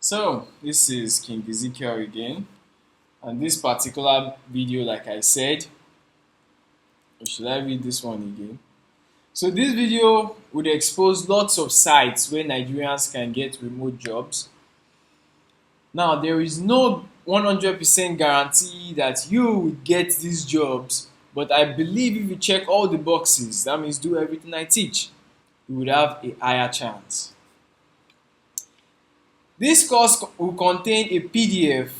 So this is King Ezekiel again, and this particular video, like I said, or should I read this one again? So this video would expose lots of sites where Nigerians can get remote jobs. Now there is no 100% guarantee that you will get these jobs, but I believe if you check all the boxes, that means do everything I teach, you would have a higher chance. This course will contain a PDF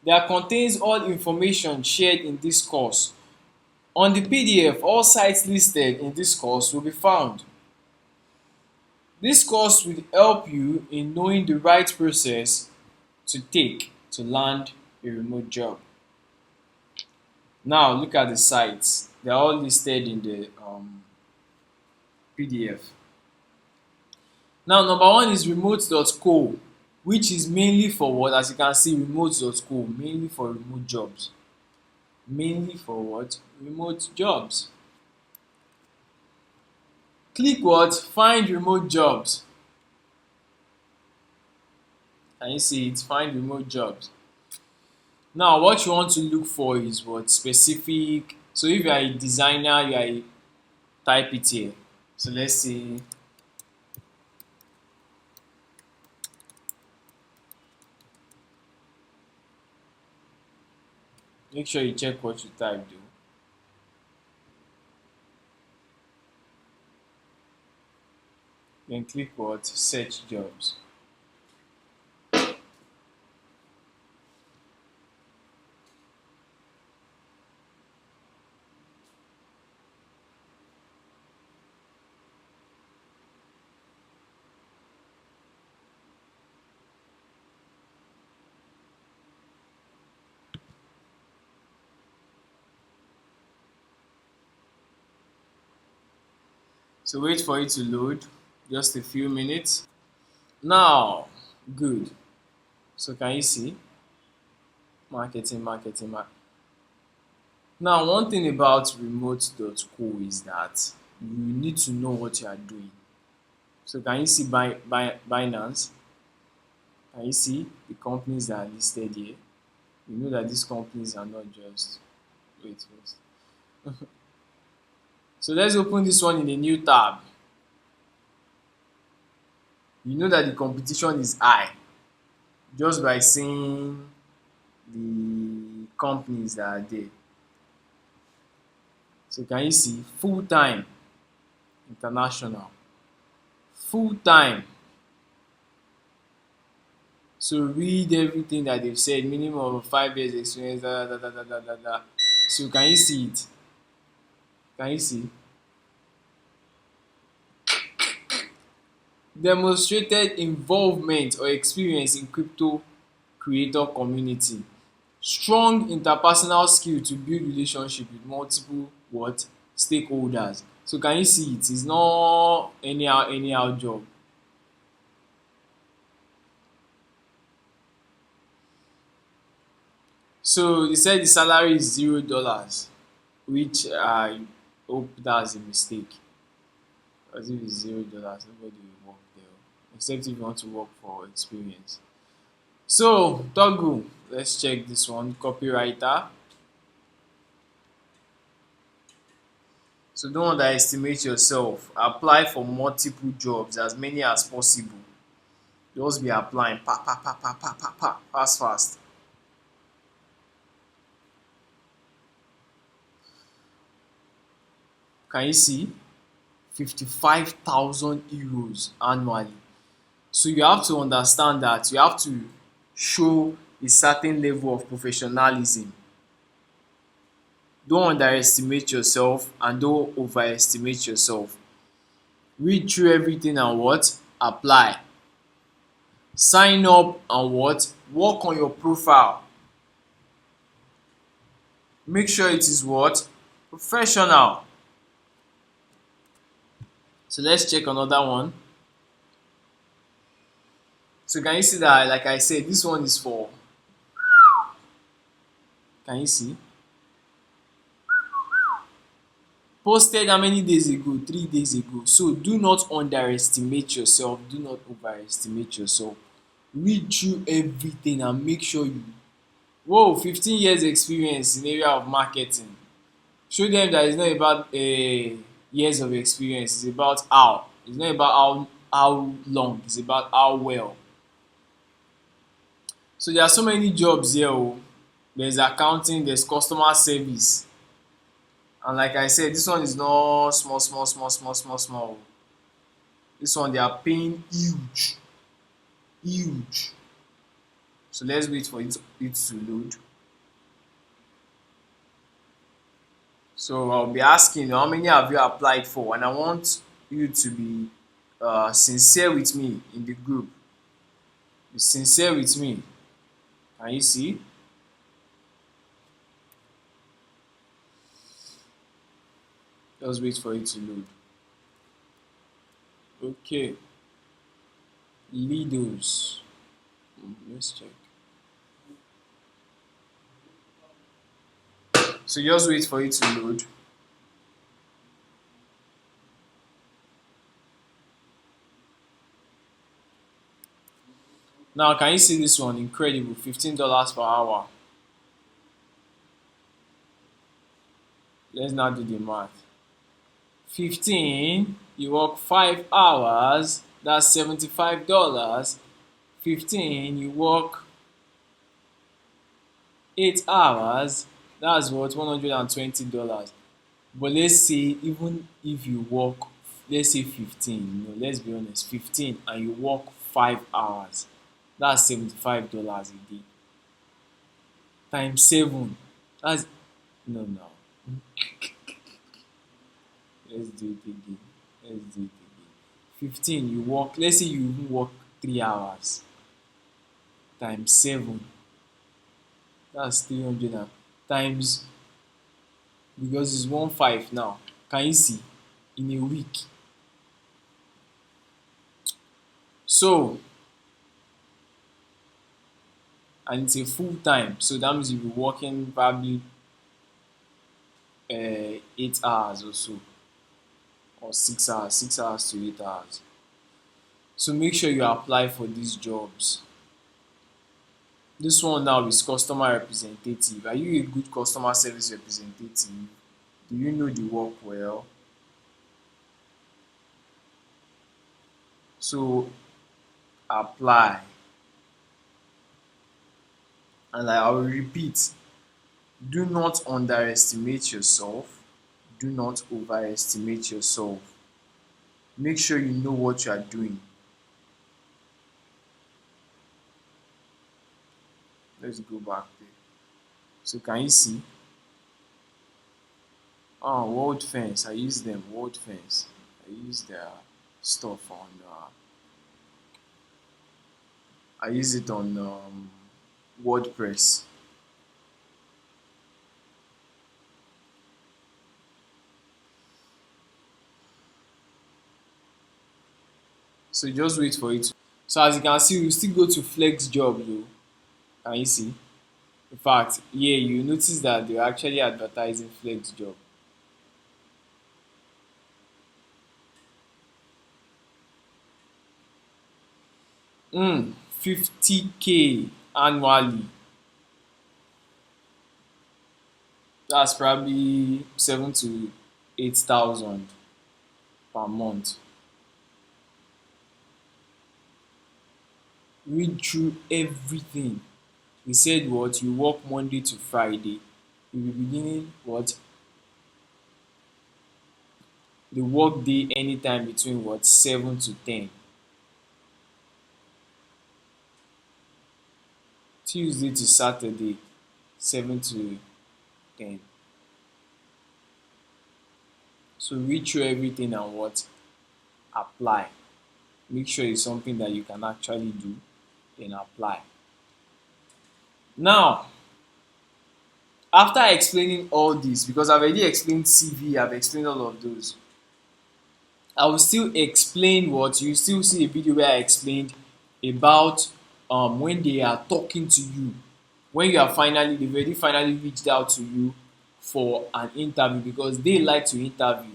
that contains all information shared in this course. On the PDF, all sites listed in this course will be found. This course will help you in knowing the right process to take to land a remote job. Now look at the sites. They're all listed in the PDF. Now number one is remote.co, which is mainly for what? As you can see, remote.co, mainly for remote jobs. Mainly for what? Remote jobs. Click what? Find remote jobs. Can you see it? Find remote jobs. Now what you want to look for is what? Specific. So if you are a designer, type it here. So let's see. Make sure you check what you type though. Then click what? Search jobs. So wait for it to load, just a few minutes. Now, good. So can you see? Marketing. Now, one thing about remote.co is that you need to know what you are doing. So can you see Binance? Can you see the companies that are listed here? You know that these companies are not just wait first. So let's open this one in a new tab. You know that the competition is high just by seeing the companies that are there. So can you see full time international, full time. So read everything that they've said, minimum of 5 years experience, da. So can you see it? Can you see? Demonstrated involvement or experience in crypto creator community. Strong interpersonal skill to build relationship with multiple what? Stakeholders. So can you see it? It's not anyhow job. So they said the salary is $0, which I hope that's a mistake. Because if it's $0, nobody will work there. Except if you want to work for experience. So Toggle, let's check this one. Copywriter. So don't underestimate yourself. Apply for multiple jobs, as many as possible. Just be applying. Fast. Can you see? 55,000 euros annually. So you have to understand that you have to show a certain level of professionalism. Don't underestimate yourself and don't overestimate yourself. Read through everything and what? Apply. Sign up and what? Work on your profile. Make sure it is what? Professional. So let's check another one. So can you see that, like I said, this one is for, can you see? Posted how many days ago? 3 days ago. So do not underestimate yourself. Do not overestimate yourself. read through everything and make sure you, whoa, 15 years experience in area of marketing. Show them that it's not about years of experience, it's about how. It's not about how long, it's about how well. So there are so many jobs here. Oh. There's accounting, there's customer service. And like I said, this one is not small, small, small, small, small, small. This one they are paying huge, huge. So let's wait for it to load. So I'll be asking how many have you applied for, and I want you to be sincere with me in the group. Be sincere with me. Can you see? Just wait for it to load. Okay. Leaders. Let's check. So just wait for it to load. Now, can you see this one? Incredible. $15 per hour. Let's now do the math. 15, you work 5 hours, that's $75. 15, you work 8 hours, that's what? $120. But let's say even if you work, let's say 15, let's be honest, 15 and you work 5 hours, that's $75 a day. Times 7, that's, no. Let's do it again. Let's do it again. 15, you work, let's say you even work 3 hours. Times 7. That's 300 times, because it's 1.5 now. Can you see? In a week. So, and it's a full time. So that means you'll be working probably 8 hours or so. Or 6 hours. 6 hours to 8 hours. So make sure you apply for these jobs. This one now is customer representative. Are you a good customer service representative? Do you know the work well? So apply. And I will repeat, do not underestimate yourself. Do not overestimate yourself. Make sure you know what you are doing. Let's go back there. So can you see? Oh, World Fence. I use them. World Fence. I use their stuff on. I use it on WordPress. So just wait for it. So as you can see, we still go to FlexJobs though. Can you see? In fact, yeah, you notice that they're actually advertising FlexJob. 50K annually. That's probably 7 to 8 thousand per month. Read through everything. We said what? You work Monday to Friday. You will be beginning what? The work day anytime between what? 7 to 10. Tuesday to Saturday, 7 to 10. So read through everything and what? Apply. Make sure it's something that you can actually do, then apply. Now, after explaining all this, because I've already explained CV, I've explained all of those, I will still explain what you still see a video where I explained about when they are talking to you, when you are they've already finally reached out to you for an interview, because they like to interview.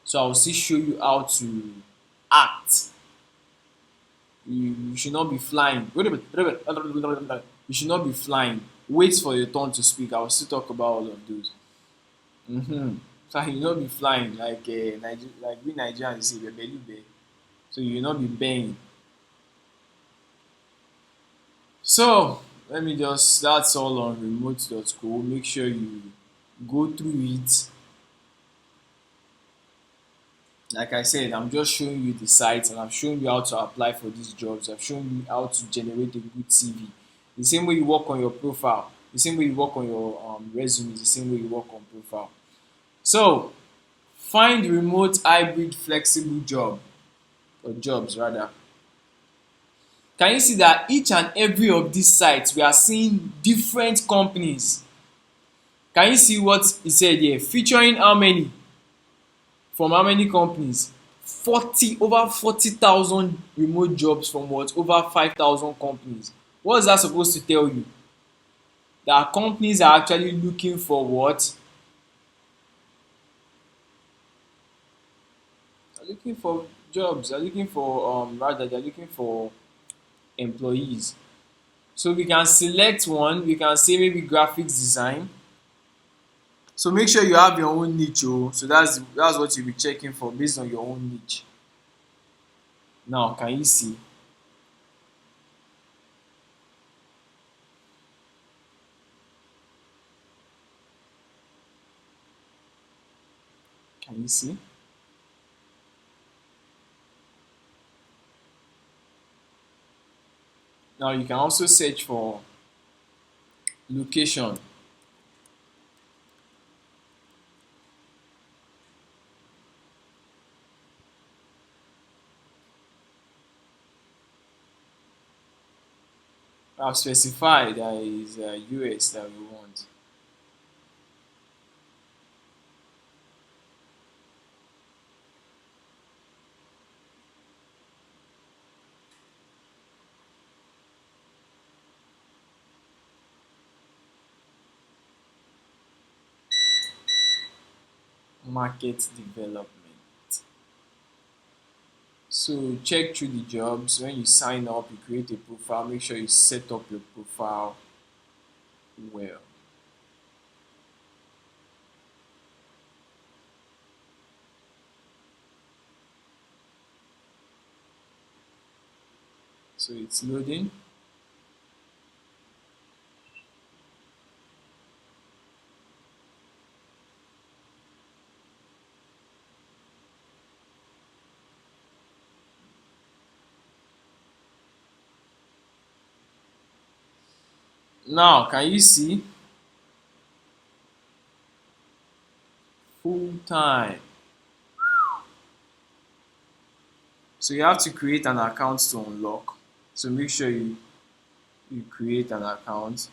So I will still show you how to act You should not be flying. You should not be flying. Wait for your turn to speak. I will still talk about all of those. So you not be flying like like we Nigerians say bebe. So you not be banging. So let me just that's all on remote.co. Make sure you go through it. Like I said, I'm just showing you the sites and I've shown you how to apply for these jobs. I've shown you how to generate a good CV. The same way you work on your profile, the same way you work on your resume, the same way you work on profile. So find remote, hybrid, flexible job or jobs rather. Can you see that each and every of these sites we are seeing different companies? Can you see what he said here? Featuring how many? From how many companies? 40 over 40,000 remote jobs from what? Over 5,000 companies. What is that supposed to tell you? That companies are actually looking for what? They're looking for jobs. They're looking for rather they're looking for employees. So we can select one. We can say maybe graphics design. So make sure you have your own niche. Oh. So that's what you'll be checking for based on your own niche. Now, can you see? Can you see? Now you can also search for location. I've specified that is US that we want. Market development. So check through the jobs. When you sign up, you create a profile. Make sure you set up your profile well. So it's loading. Now, can you see full time? So you have to create an account to unlock. So make sure you create an account.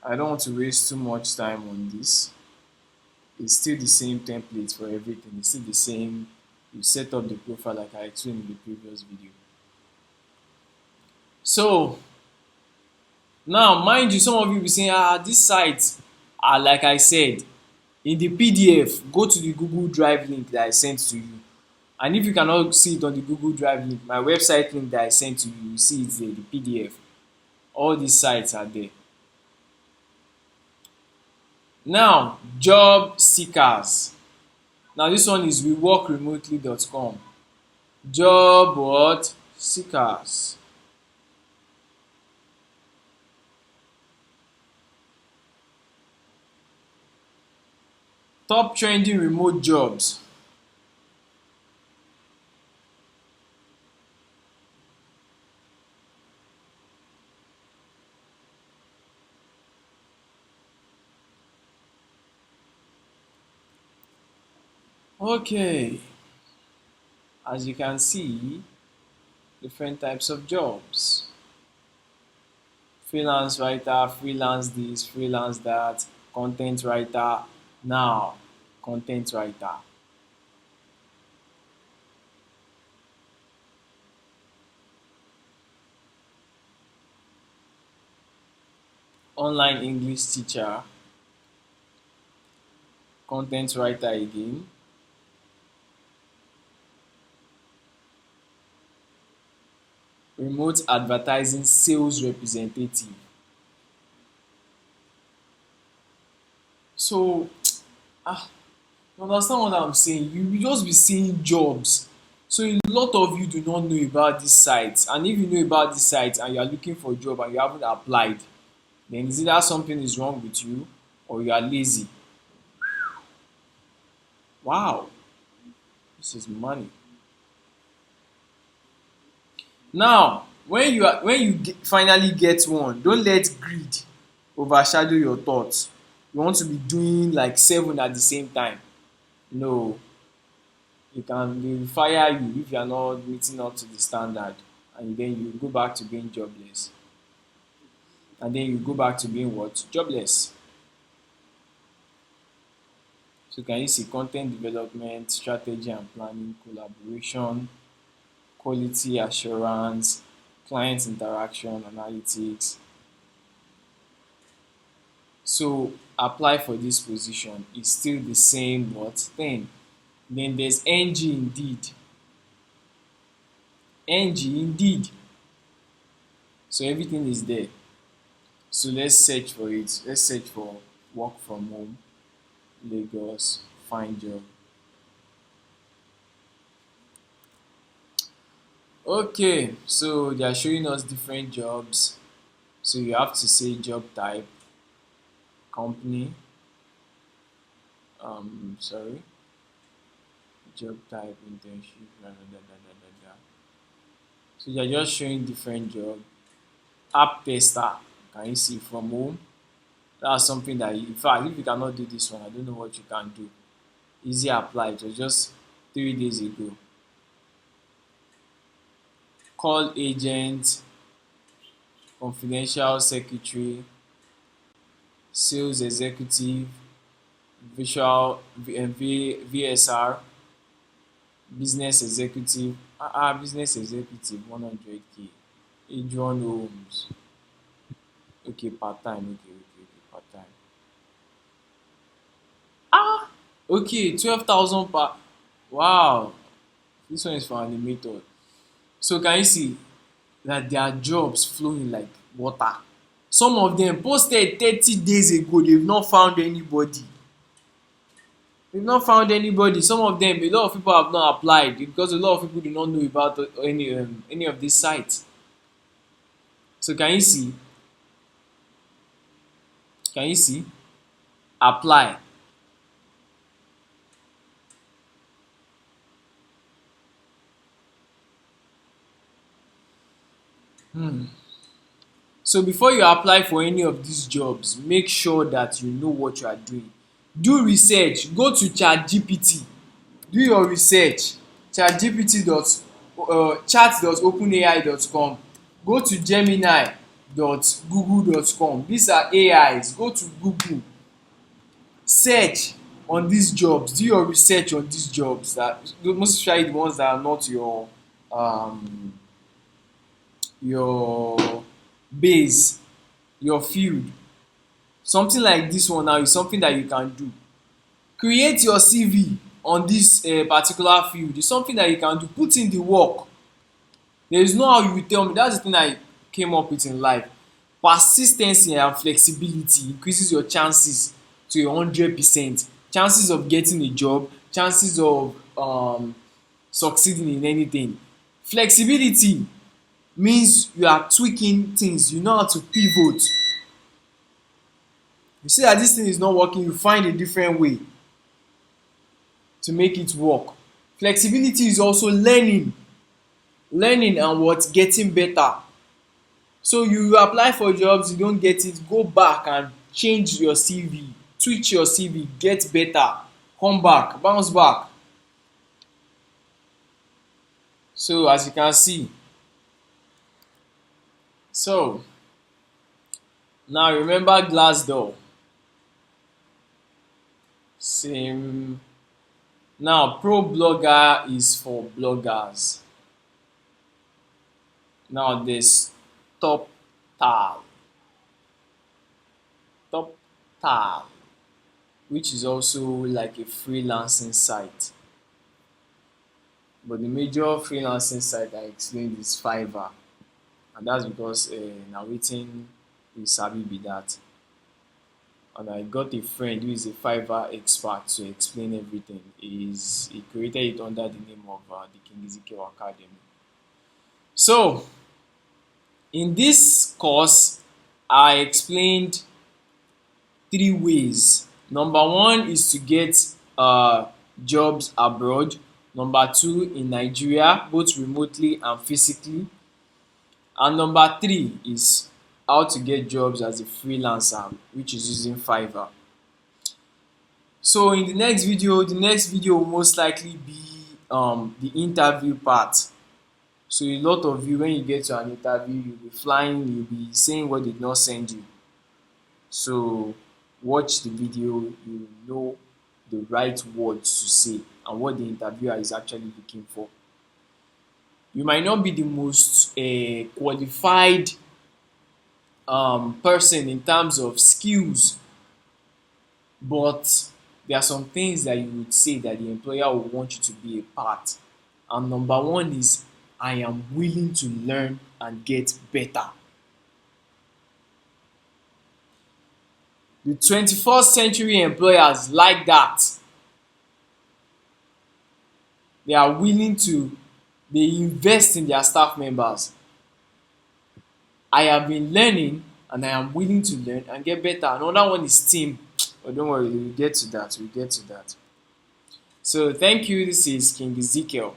I don't want to waste too much time on this. It's still the same template for everything. It's still the same. You set up the profile like I explained in the previous video. So now, mind you, some of you be saying, these sites are like I said, in the PDF, go to the Google Drive link that I sent to you. And if you cannot see it on the Google Drive link, my website link that I sent to you, you see it there, the PDF. All these sites are there. Now, job seekers. Now this one is weworkremotely.com. Job what? Seekers. Top trending remote jobs. Okay, as you can see, different types of jobs. Freelance writer, freelance this, freelance that, content writer, now, content writer. Online English teacher, content writer again. remote advertising sales representative. So you understand what I'm saying? You will just be seeing jobs. So a lot of you do not know about these sites. And if you know about these sites and you are looking for a job and you haven't applied, then it's either something is wrong with you or you are lazy. Wow, this is money. Now, finally get one, don't let greed overshadow your thoughts. You want to be doing like seven at the same time. No, they will fire you if you are not meeting up to the standard, and then you go back to being jobless. And then you go back to being what? Jobless. So can you see content development, strategy and planning, collaboration, quality assurance, client interaction, analytics. So apply for this position. It's still the same what thing. Then there's NG indeed. NG indeed. So everything is there. So let's search for it. Let's search for work from home, Lagos, find job. Okay, so they are showing us different jobs. So you have to say job type, company, sorry, job type, internship, da, da, da, da, da, da, da. So they are just showing different job. App tester, can you see from home? That's something that, in fact, if you cannot do this one, I don't know what you can do. Easy apply. It was just 3 days ago. Call agent, confidential secretary, sales executive, VSR, business executive. Business executive 100K. Adrian Holmes. Okay, part time. Okay, part time. Okay, 12,000 per. Wow, this one is for animator. So can you see that there are jobs flowing like water? Some of them posted 30 days ago, they've not found anybody. They've not found anybody. Some of them, a lot of people have not applied because a lot of people do not know about any of these sites. So can you see? Can you see? Apply. So before you apply for any of these jobs, make sure that you know what you are doing. Do research. Go to ChatGPT. Do your research. Chat.openai.com. Go to Gemini.google.com. These are AIs. Go to Google. Search on these jobs. Do your research on these jobs. That most especially the ones that are not your base, your field. Something like this one now is something that you can do. Create your CV on this particular field. It's something that you can do. Put in the work. There is no how you will tell me. That's the thing I came up with in life. Persistency and flexibility increases your chances to 100%. Chances of getting a job, chances of succeeding in anything. Flexibility means you are tweaking things. You know how to pivot. You see that this thing is not working, you find a different way to make it work. Flexibility is also learning and what getting better. So you apply for jobs, you don't get it, go back and change your CV, tweak your CV, get better, come back, bounce back. So as you can see, so now remember Glassdoor. Same. Now pro blogger is for bloggers. Now there's top tab, top tab, which is also like a freelancing site. But the major freelancing site I explained is Fiverr. and that's because na wetin we sabi be that. And I got a friend who is a Fiverr expert to explain everything. He created it under the name of the King Ezekiel Academy. So in this course, I explained three ways. Number one is to get jobs abroad. Number two, in Nigeria, both remotely and physically. And number three is how to get jobs as a freelancer, which is using Fiverr. So in the next video will most likely be the interview part. So a lot of you, when you get to an interview, you'll be flying, you'll be saying what they did not send you. So watch the video, you know the right words to say and what the interviewer is actually looking for. You might not be the most qualified person in terms of skills, but there are some things that you would say that the employer will want you to be a part. And number one is, I am willing to learn and get better. The 21st century employers like that. They are willing to, they invest in their staff members. I have been learning and I am willing to learn and get better. Another one is team. But don't worry, we'll get to that. We'll get to that. So thank you. This is King Ezekiel.